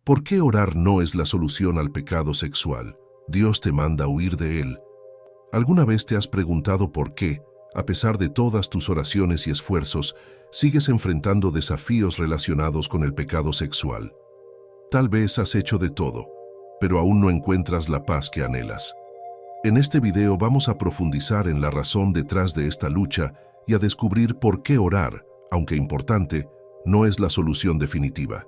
¿Por qué orar no es la solución al pecado sexual? Dios te manda a huir de él. ¿Alguna vez te has preguntado por qué, a pesar de todas tus oraciones y esfuerzos, sigues enfrentando desafíos relacionados con el pecado sexual? Tal vez has hecho de todo, pero aún no encuentras la paz que anhelas. En este video vamos a profundizar en la razón detrás de esta lucha y a descubrir por qué orar, aunque importante, no es la solución definitiva.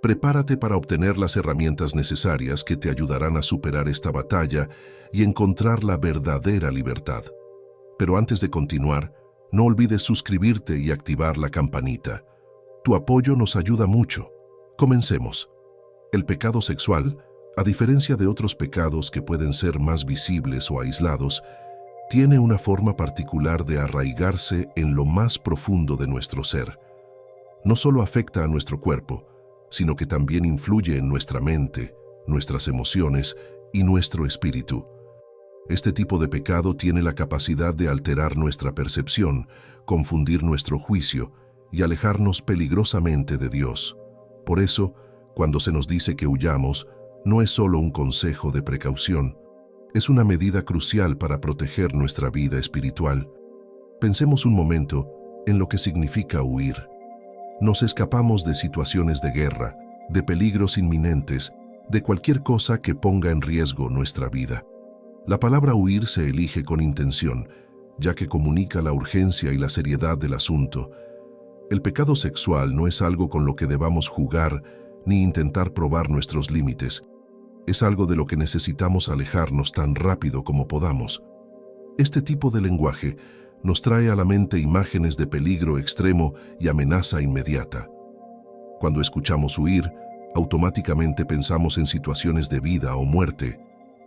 Prepárate para obtener las herramientas necesarias que te ayudarán a superar esta batalla y encontrar la verdadera libertad. Pero antes de continuar, no olvides suscribirte y activar la campanita. Tu apoyo nos ayuda mucho. Comencemos. El pecado sexual, a diferencia de otros pecados que pueden ser más visibles o aislados, tiene una forma particular de arraigarse en lo más profundo de nuestro ser. No solo afecta a nuestro cuerpo, sino que también influye en nuestra mente, nuestras emociones y nuestro espíritu. Este tipo de pecado tiene la capacidad de alterar nuestra percepción, confundir nuestro juicio y alejarnos peligrosamente de Dios. Por eso, cuando se nos dice que huyamos, no es solo un consejo de precaución, es una medida crucial para proteger nuestra vida espiritual. Pensemos un momento en lo que significa huir. Nos escapamos de situaciones de guerra, de peligros inminentes, de cualquier cosa que ponga en riesgo nuestra vida. La palabra huir se elige con intención, ya que comunica la urgencia y la seriedad del asunto. El pecado sexual no es algo con lo que debamos jugar ni intentar probar nuestros límites. Es algo de lo que necesitamos alejarnos tan rápido como podamos. Este tipo de lenguaje nos trae a la mente imágenes de peligro extremo y amenaza inmediata. Cuando escuchamos huir, automáticamente pensamos en situaciones de vida o muerte,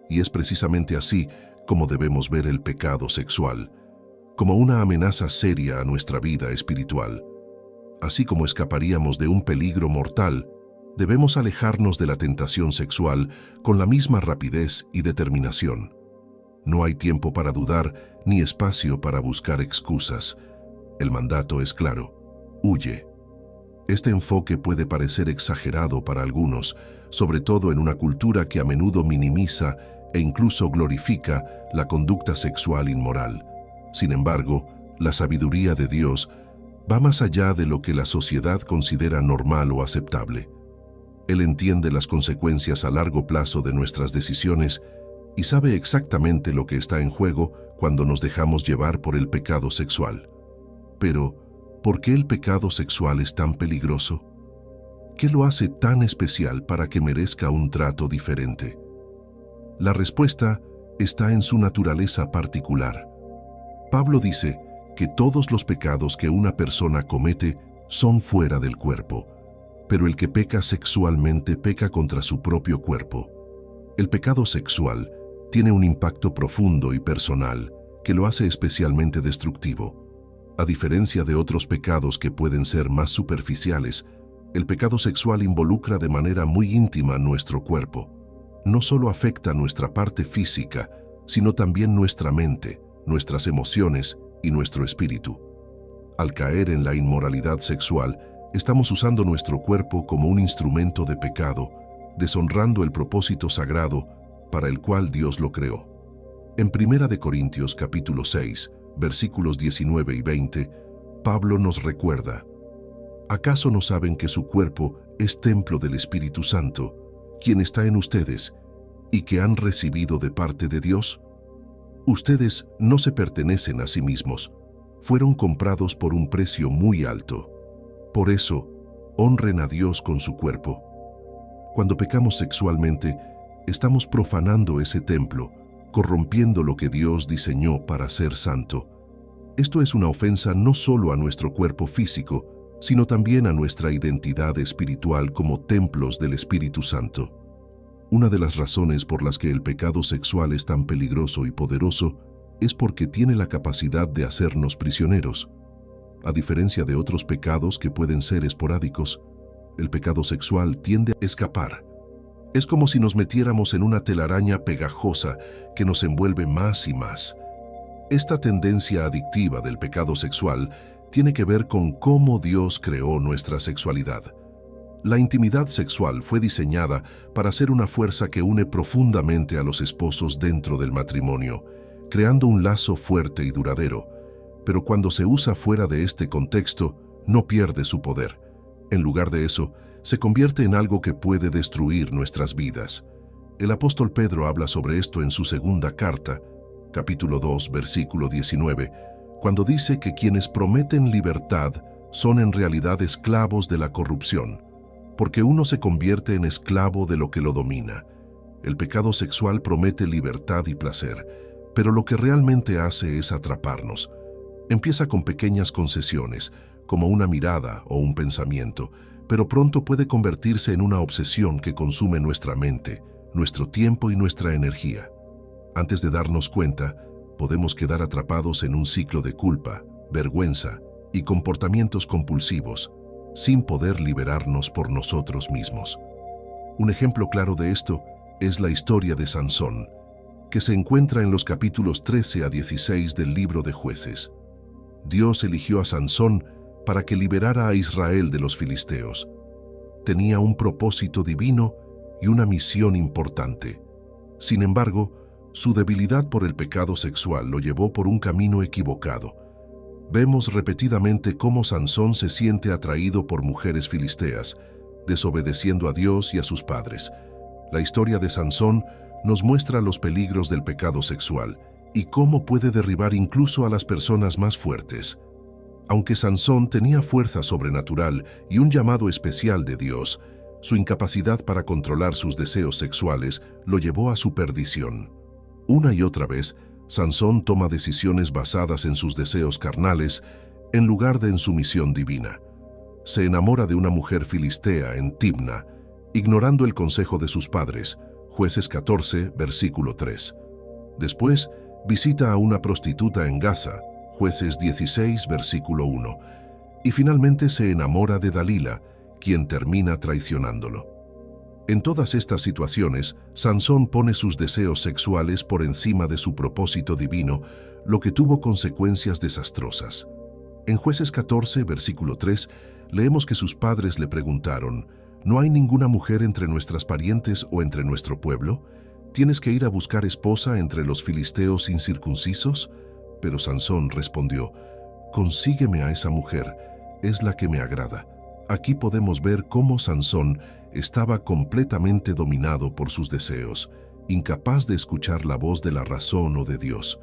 y es precisamente así como debemos ver el pecado sexual, como una amenaza seria a nuestra vida espiritual. Así como escaparíamos de un peligro mortal, debemos alejarnos de la tentación sexual con la misma rapidez y determinación. No hay tiempo para dudar ni espacio para buscar excusas. El mandato es claro: huye. Este enfoque puede parecer exagerado para algunos, sobre todo en una cultura que a menudo minimiza e incluso glorifica la conducta sexual inmoral. Sin embargo, la sabiduría de Dios va más allá de lo que la sociedad considera normal o aceptable. Él entiende las consecuencias a largo plazo de nuestras decisiones y sabe exactamente lo que está en juego cuando nos dejamos llevar por el pecado sexual. Pero, ¿por qué el pecado sexual es tan peligroso? ¿Qué lo hace tan especial para que merezca un trato diferente? La respuesta está en su naturaleza particular. Pablo dice que todos los pecados que una persona comete son fuera del cuerpo, pero el que peca sexualmente peca contra su propio cuerpo. El pecado sexual tiene un impacto profundo y personal que lo hace especialmente destructivo. A diferencia de otros pecados que pueden ser más superficiales, el pecado sexual involucra de manera muy íntima nuestro cuerpo. No solo afecta nuestra parte física, sino también nuestra mente, nuestras emociones y nuestro espíritu. Al caer en la inmoralidad sexual, estamos usando nuestro cuerpo como un instrumento de pecado, deshonrando el propósito sagrado para el cual Dios lo creó. En 1 Corintios capítulo 6, versículos 19 y 20, Pablo nos recuerda: ¿acaso no saben que su cuerpo es templo del Espíritu Santo, quien está en ustedes, y que han recibido de parte de Dios? Ustedes no se pertenecen a sí mismos, fueron comprados por un precio muy alto. Por eso, honren a Dios con su cuerpo. Cuando pecamos sexualmente, estamos profanando ese templo, corrompiendo lo que Dios diseñó para ser santo. Esto es una ofensa no solo a nuestro cuerpo físico, sino también a nuestra identidad espiritual como templos del Espíritu Santo. Una de las razones por las que el pecado sexual es tan peligroso y poderoso es porque tiene la capacidad de hacernos prisioneros. A diferencia de otros pecados que pueden ser esporádicos, el pecado sexual tiende a escapar. Es como si nos metiéramos en una telaraña pegajosa que nos envuelve más y más. Esta tendencia adictiva del pecado sexual tiene que ver con cómo Dios creó nuestra sexualidad. La intimidad sexual fue diseñada para ser una fuerza que une profundamente a los esposos dentro del matrimonio, creando un lazo fuerte y duradero. Pero cuando se usa fuera de este contexto, no pierde su poder. En lugar de eso, se convierte en algo que puede destruir nuestras vidas. El apóstol Pedro habla sobre esto en su segunda carta, capítulo 2, versículo 19, cuando dice que quienes prometen libertad son en realidad esclavos de la corrupción, porque uno se convierte en esclavo de lo que lo domina. El pecado sexual promete libertad y placer, pero lo que realmente hace es atraparnos. Empieza con pequeñas concesiones, como una mirada o un pensamiento, pero pronto puede convertirse en una obsesión que consume nuestra mente, nuestro tiempo y nuestra energía. Antes de darnos cuenta, podemos quedar atrapados en un ciclo de culpa, vergüenza y comportamientos compulsivos, sin poder liberarnos por nosotros mismos. Un ejemplo claro de esto es la historia de Sansón, que se encuentra en los capítulos 13 a 16 del libro de Jueces. Dios eligió a Sansón para que liberara a Israel de los filisteos. Tenía un propósito divino y una misión importante. Sin embargo, su debilidad por el pecado sexual lo llevó por un camino equivocado. Vemos repetidamente cómo Sansón se siente atraído por mujeres filisteas, desobedeciendo a Dios y a sus padres. La historia de Sansón nos muestra los peligros del pecado sexual y cómo puede derribar incluso a las personas más fuertes. Aunque Sansón tenía fuerza sobrenatural y un llamado especial de Dios, su incapacidad para controlar sus deseos sexuales lo llevó a su perdición. Una y otra vez, Sansón toma decisiones basadas en sus deseos carnales en lugar de en su misión divina. Se enamora de una mujer filistea en Timna, ignorando el consejo de sus padres, Jueces 14, versículo 3. Después, visita a una prostituta en Gaza, Jueces 16, versículo 1. Y finalmente se enamora de Dalila, quien termina traicionándolo. En todas estas situaciones, Sansón pone sus deseos sexuales por encima de su propósito divino, lo que tuvo consecuencias desastrosas. En Jueces 14, versículo 3, leemos que sus padres le preguntaron: ¿No hay ninguna mujer entre nuestras parientes o entre nuestro pueblo? ¿Tienes que ir a buscar esposa entre los filisteos incircuncisos? Pero Sansón respondió: consígueme a esa mujer, es la que me agrada. Aquí podemos ver cómo Sansón estaba completamente dominado por sus deseos, incapaz de escuchar la voz de la razón o de Dios.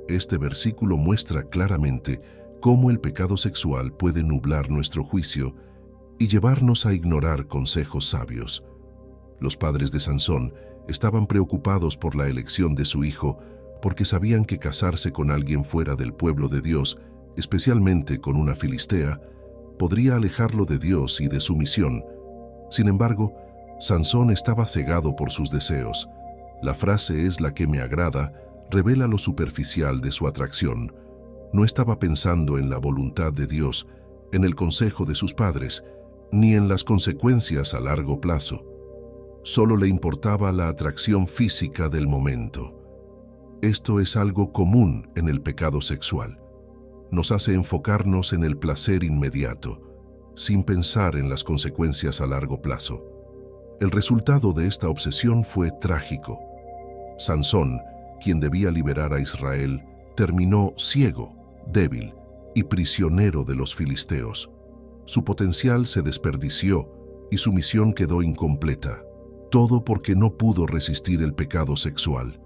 Este versículo muestra claramente cómo el pecado sexual puede nublar nuestro juicio y llevarnos a ignorar consejos sabios. Los padres de Sansón estaban preocupados por la elección de su hijo porque sabían que casarse con alguien fuera del pueblo de Dios, especialmente con una filistea, podría alejarlo de Dios y de su misión. Sin embargo, Sansón estaba cegado por sus deseos. La frase "es la que me agrada" revela lo superficial de su atracción. No estaba pensando en la voluntad de Dios, en el consejo de sus padres, ni en las consecuencias a largo plazo. Solo le importaba la atracción física del momento. Esto es algo común en el pecado sexual. Nos hace enfocarnos en el placer inmediato, sin pensar en las consecuencias a largo plazo. El resultado de esta obsesión fue trágico. Sansón, quien debía liberar a Israel, terminó ciego, débil y prisionero de los filisteos. Su potencial se desperdició y su misión quedó incompleta, todo porque no pudo resistir el pecado sexual.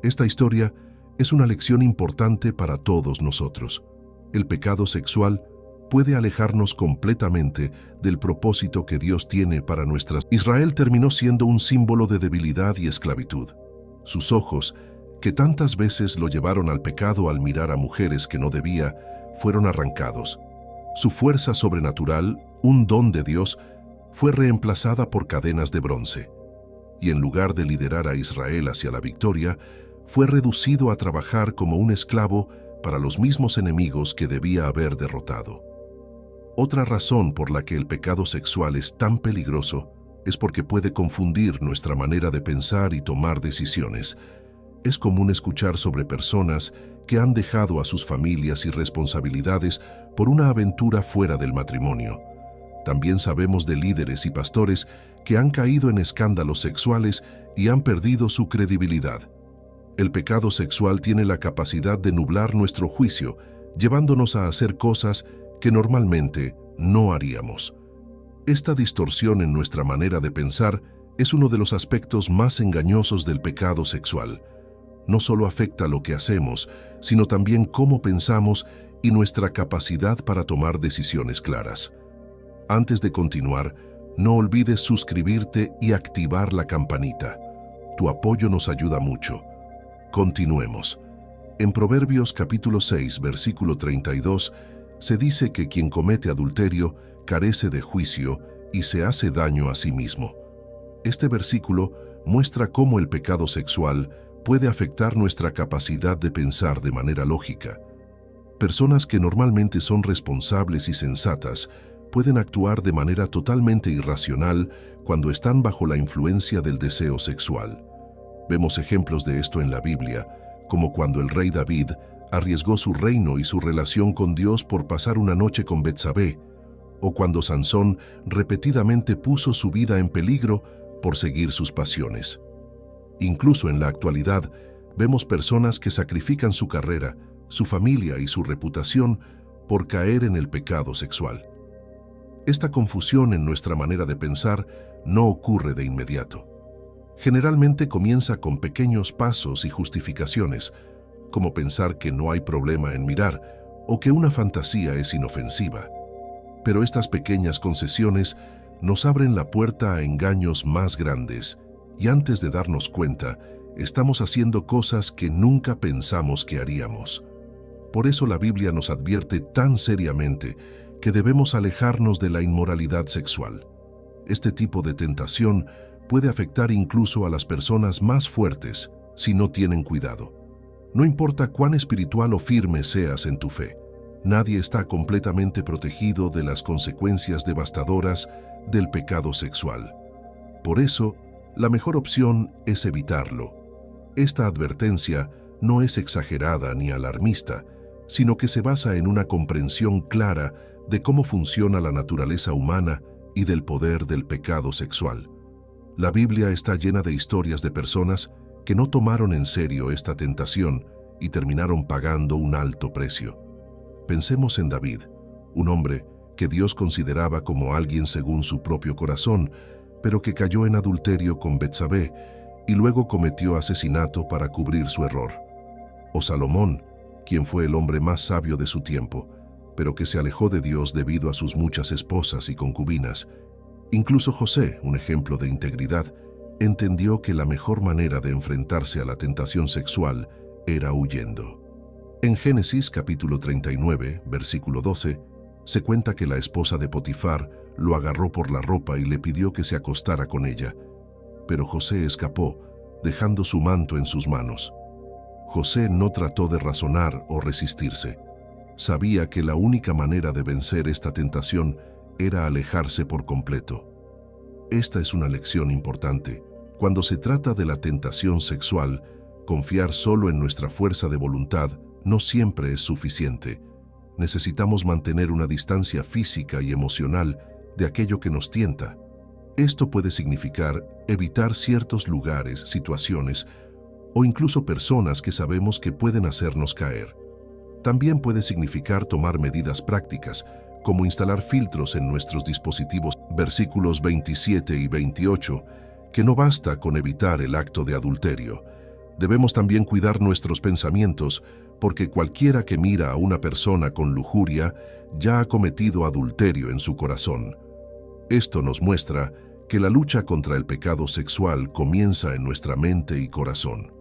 Esta historia es una lección importante para todos nosotros. El pecado sexual puede alejarnos completamente del propósito que Dios tiene para nuestras vidas. Israel terminó siendo un símbolo de debilidad y esclavitud. Sus ojos, que tantas veces lo llevaron al pecado al mirar a mujeres que no debía, fueron arrancados. Su fuerza sobrenatural, un don de Dios, fue reemplazada por cadenas de bronce. Y en lugar de liderar a Israel hacia la victoria, fue reducido a trabajar como un esclavo para los mismos enemigos que debía haber derrotado. Otra razón por la que el pecado sexual es tan peligroso es porque puede confundir nuestra manera de pensar y tomar decisiones. Es común escuchar sobre personas que han dejado a sus familias y responsabilidades por una aventura fuera del matrimonio. También sabemos de líderes y pastores que han caído en escándalos sexuales y han perdido su credibilidad. El pecado sexual tiene la capacidad de nublar nuestro juicio, llevándonos a hacer cosas que normalmente no haríamos. Esta distorsión en nuestra manera de pensar es uno de los aspectos más engañosos del pecado sexual. No solo afecta lo que hacemos, sino también cómo pensamos y nuestra capacidad para tomar decisiones claras. Antes de continuar, no olvides suscribirte y activar la campanita. Tu apoyo nos ayuda mucho. Continuemos. En Proverbios capítulo 6, versículo 32, se dice que quien comete adulterio carece de juicio y se hace daño a sí mismo. Este versículo muestra cómo el pecado sexual puede afectar nuestra capacidad de pensar de manera lógica. Personas que normalmente son responsables y sensatas pueden actuar de manera totalmente irracional cuando están bajo la influencia del deseo sexual. Vemos ejemplos de esto en la Biblia, como cuando el rey David arriesgó su reino y su relación con Dios por pasar una noche con Betsabé, o cuando Sansón repetidamente puso su vida en peligro por seguir sus pasiones. Incluso en la actualidad, vemos personas que sacrifican su carrera, su familia y su reputación por caer en el pecado sexual. Esta confusión en nuestra manera de pensar no ocurre de inmediato. Generalmente comienza con pequeños pasos y justificaciones, como pensar que no hay problema en mirar o que una fantasía es inofensiva. Pero estas pequeñas concesiones nos abren la puerta a engaños más grandes y antes de darnos cuenta, estamos haciendo cosas que nunca pensamos que haríamos. Por eso la Biblia nos advierte tan seriamente que debemos alejarnos de la inmoralidad sexual. Este tipo de tentación puede afectar incluso a las personas más fuertes si no tienen cuidado. No importa cuán espiritual o firme seas en tu fe, nadie está completamente protegido de las consecuencias devastadoras del pecado sexual. Por eso, la mejor opción es evitarlo. Esta advertencia no es exagerada ni alarmista, sino que se basa en una comprensión clara de cómo funciona la naturaleza humana y del poder del pecado sexual. La Biblia está llena de historias de personas que no tomaron en serio esta tentación y terminaron pagando un alto precio. Pensemos en David, un hombre que Dios consideraba como alguien según su propio corazón, pero que cayó en adulterio con Betsabé y luego cometió asesinato para cubrir su error. O Salomón, quien fue el hombre más sabio de su tiempo, pero que se alejó de Dios debido a sus muchas esposas y concubinas. Incluso José, un ejemplo de integridad, entendió que la mejor manera de enfrentarse a la tentación sexual era huyendo. En Génesis capítulo 39, versículo 12, se cuenta que la esposa de Potifar lo agarró por la ropa y le pidió que se acostara con ella. Pero José escapó, dejando su manto en sus manos. José no trató de razonar o resistirse. Sabía que la única manera de vencer esta tentación era alejarse por completo. Esta es una lección importante. Cuando se trata de la tentación sexual, confiar solo en nuestra fuerza de voluntad no siempre es suficiente. Necesitamos mantener una distancia física y emocional de aquello que nos tienta. Esto puede significar evitar ciertos lugares, situaciones o incluso personas que sabemos que pueden hacernos caer. También puede significar tomar medidas prácticas, como instalar filtros en nuestros dispositivos, versículos 27 y 28, que no basta con evitar el acto de adulterio. Debemos también cuidar nuestros pensamientos, porque cualquiera que mira a una persona con lujuria ya ha cometido adulterio en su corazón. Esto nos muestra que la lucha contra el pecado sexual comienza en nuestra mente y corazón.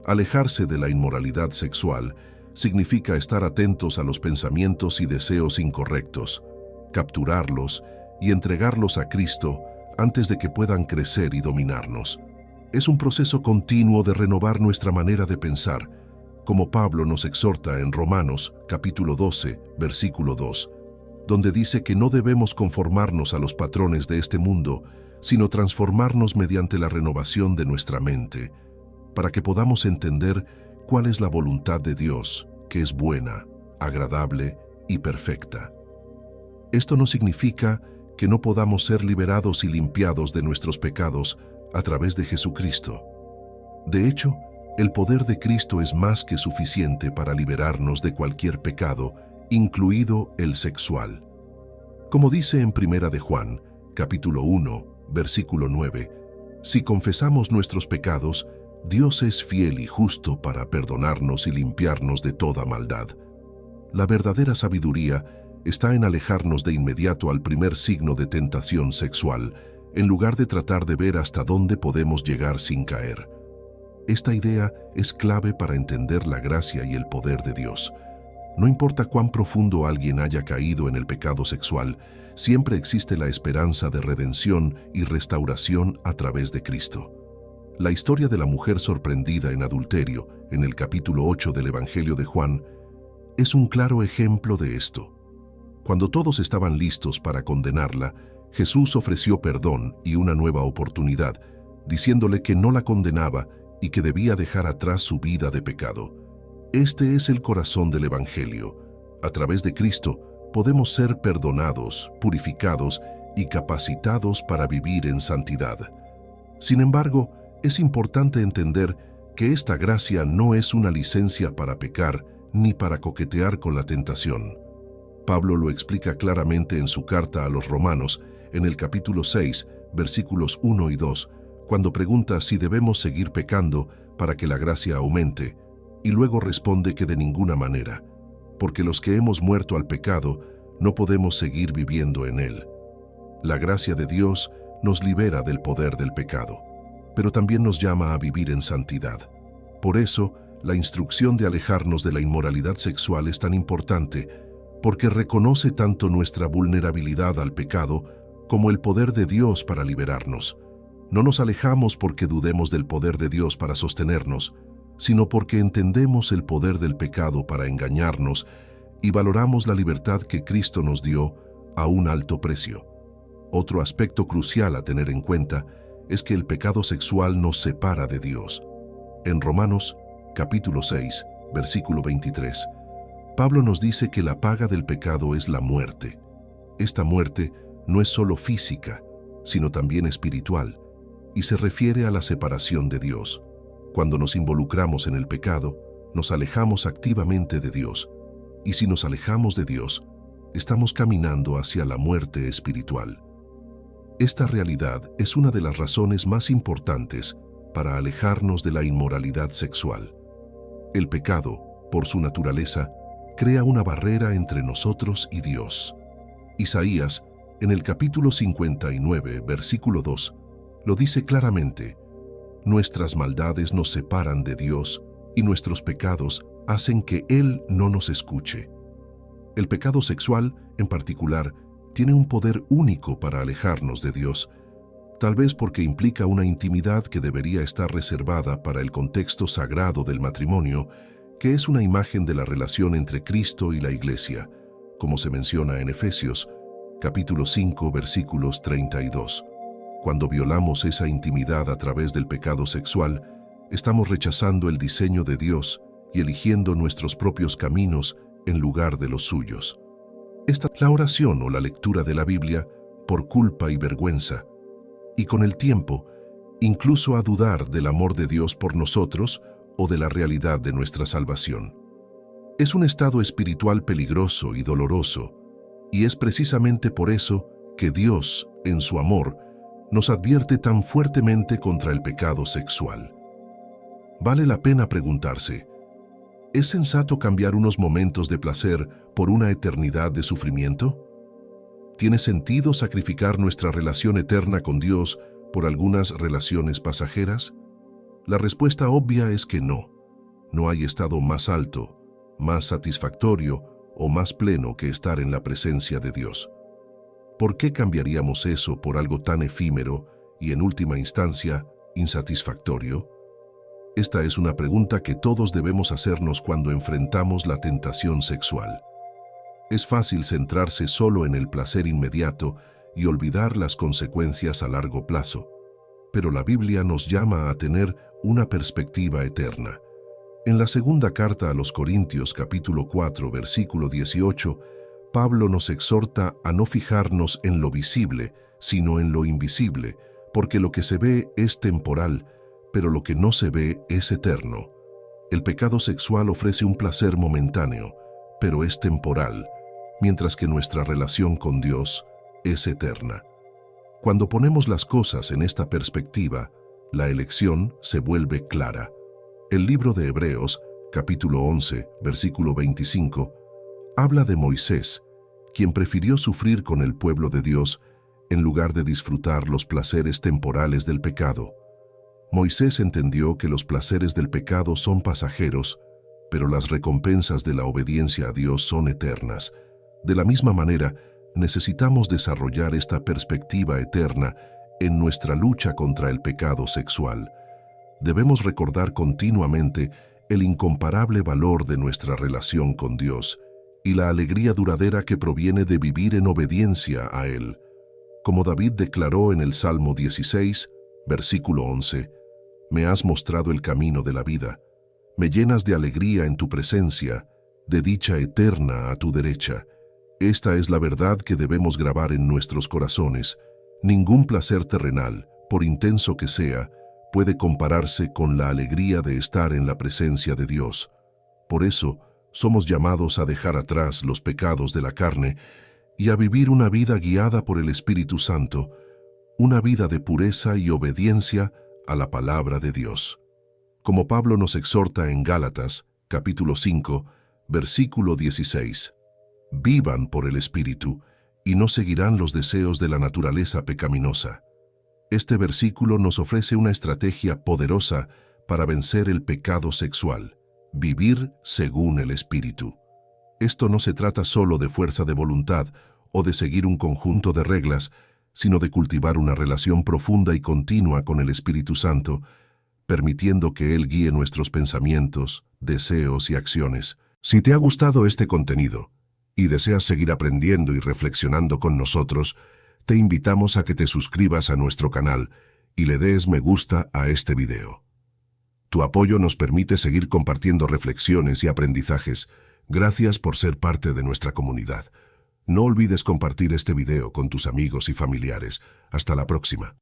Alejarse de la inmoralidad sexual significa estar atentos a los pensamientos y deseos incorrectos, capturarlos y entregarlos a Cristo antes de que puedan crecer y dominarnos. Es un proceso continuo de renovar nuestra manera de pensar, como Pablo nos exhorta en Romanos capítulo 12, versículo 2, donde dice que no debemos conformarnos a los patrones de este mundo, sino transformarnos mediante la renovación de nuestra mente, para que podamos entender cuál es la voluntad de Dios, que es buena, agradable y perfecta. Esto no significa que no podamos ser liberados y limpiados de nuestros pecados a través de Jesucristo. De hecho, el poder de Cristo es más que suficiente para liberarnos de cualquier pecado, incluido el sexual. Como dice en Primera de Juan, capítulo 1, versículo 9, si confesamos nuestros pecados, Dios es fiel y justo para perdonarnos y limpiarnos de toda maldad. La verdadera sabiduría está en alejarnos de inmediato al primer signo de tentación sexual, en lugar de tratar de ver hasta dónde podemos llegar sin caer. Esta idea es clave para entender la gracia y el poder de Dios. No importa cuán profundo alguien haya caído en el pecado sexual, siempre existe la esperanza de redención y restauración a través de Cristo. La historia de la mujer sorprendida en adulterio, en el capítulo 8 del Evangelio de Juan, es un claro ejemplo de esto. Cuando todos estaban listos para condenarla, Jesús ofreció perdón y una nueva oportunidad, diciéndole que no la condenaba y que debía dejar atrás su vida de pecado. Este es el corazón del Evangelio. A través de Cristo podemos ser perdonados, purificados y capacitados para vivir en santidad. Sin embargo, es importante entender que esta gracia no es una licencia para pecar ni para coquetear con la tentación. Pablo lo explica claramente en su carta a los Romanos, en el capítulo 6, versículos 1 y 2, cuando pregunta si debemos seguir pecando para que la gracia aumente, y luego responde que de ninguna manera, porque los que hemos muerto al pecado no podemos seguir viviendo en él. La gracia de Dios nos libera del poder del pecado, pero también nos llama a vivir en santidad. Por eso, la instrucción de alejarnos de la inmoralidad sexual es tan importante, porque reconoce tanto nuestra vulnerabilidad al pecado como el poder de Dios para liberarnos. No nos alejamos porque dudemos del poder de Dios para sostenernos, sino porque entendemos el poder del pecado para engañarnos y valoramos la libertad que Cristo nos dio a un alto precio. Otro aspecto crucial a tener en cuenta es que el pecado sexual nos separa de Dios. En Romanos, capítulo 6, versículo 23, Pablo nos dice que la paga del pecado es la muerte. Esta muerte no es solo física, sino también espiritual, y se refiere a la separación de Dios. Cuando nos involucramos en el pecado, nos alejamos activamente de Dios, y si nos alejamos de Dios, estamos caminando hacia la muerte espiritual. Esta realidad es una de las razones más importantes para alejarnos de la inmoralidad sexual. El pecado, por su naturaleza, crea una barrera entre nosotros y Dios. Isaías, en el capítulo 59, versículo 2, lo dice claramente: nuestras maldades nos separan de Dios y nuestros pecados hacen que Él no nos escuche. El pecado sexual, en particular, tiene un poder único para alejarnos de Dios, tal vez porque implica una intimidad que debería estar reservada para el contexto sagrado del matrimonio, que es una imagen de la relación entre Cristo y la Iglesia, como se menciona en Efesios, capítulo 5, versículos 32. Cuando violamos esa intimidad a través del pecado sexual, estamos rechazando el diseño de Dios y eligiendo nuestros propios caminos en lugar de los suyos. La oración o la lectura de la Biblia por culpa y vergüenza, y con el tiempo, incluso a dudar del amor de Dios por nosotros o de la realidad de nuestra salvación. Es un estado espiritual peligroso y doloroso, y es precisamente por eso que Dios, en su amor, nos advierte tan fuertemente contra el pecado sexual. Vale la pena preguntarse: ¿es sensato cambiar unos momentos de placer por una eternidad de sufrimiento? ¿Tiene sentido sacrificar nuestra relación eterna con Dios por algunas relaciones pasajeras? La respuesta obvia es que no. No hay estado más alto, más satisfactorio o más pleno que estar en la presencia de Dios. ¿Por qué cambiaríamos eso por algo tan efímero y, en última instancia, insatisfactorio? Esta es una pregunta que todos debemos hacernos cuando enfrentamos la tentación sexual. Es fácil centrarse solo en el placer inmediato y olvidar las consecuencias a largo plazo, pero la Biblia nos llama a tener una perspectiva eterna. En la segunda carta a los Corintios, capítulo 4, versículo 18, Pablo nos exhorta a no fijarnos en lo visible, sino en lo invisible, porque lo que se ve es temporal, pero lo que no se ve es eterno. El pecado sexual ofrece un placer momentáneo, pero es temporal, mientras que nuestra relación con Dios es eterna. Cuando ponemos las cosas en esta perspectiva, la elección se vuelve clara. El libro de Hebreos, capítulo 11, versículo 25, habla de Moisés, quien prefirió sufrir con el pueblo de Dios en lugar de disfrutar los placeres temporales del pecado. Moisés entendió que los placeres del pecado son pasajeros, pero las recompensas de la obediencia a Dios son eternas. De la misma manera, necesitamos desarrollar esta perspectiva eterna en nuestra lucha contra el pecado sexual. Debemos recordar continuamente el incomparable valor de nuestra relación con Dios y la alegría duradera que proviene de vivir en obediencia a Él. Como David declaró en el Salmo 16, versículo 11, «Me has mostrado el camino de la vida, me llenas de alegría en tu presencia, de dicha eterna a tu derecha». Esta es la verdad que debemos grabar en nuestros corazones. Ningún placer terrenal, por intenso que sea, puede compararse con la alegría de estar en la presencia de Dios. Por eso, somos llamados a dejar atrás los pecados de la carne y a vivir una vida guiada por el Espíritu Santo, una vida de pureza y obediencia a la palabra de Dios. Como Pablo nos exhorta en Gálatas, capítulo 5, versículo 16, «Vivan por el Espíritu, y no seguirán los deseos de la naturaleza pecaminosa». Este versículo nos ofrece una estrategia poderosa para vencer el pecado sexual: vivir según el Espíritu. Esto no se trata solo de fuerza de voluntad o de seguir un conjunto de reglas, sino de cultivar una relación profunda y continua con el Espíritu Santo, permitiendo que Él guíe nuestros pensamientos, deseos y acciones. Si te ha gustado este contenido y deseas seguir aprendiendo y reflexionando con nosotros, te invitamos a que te suscribas a nuestro canal y le des me gusta a este video. Tu apoyo nos permite seguir compartiendo reflexiones y aprendizajes. Gracias por ser parte de nuestra comunidad. No olvides compartir este video con tus amigos y familiares. Hasta la próxima.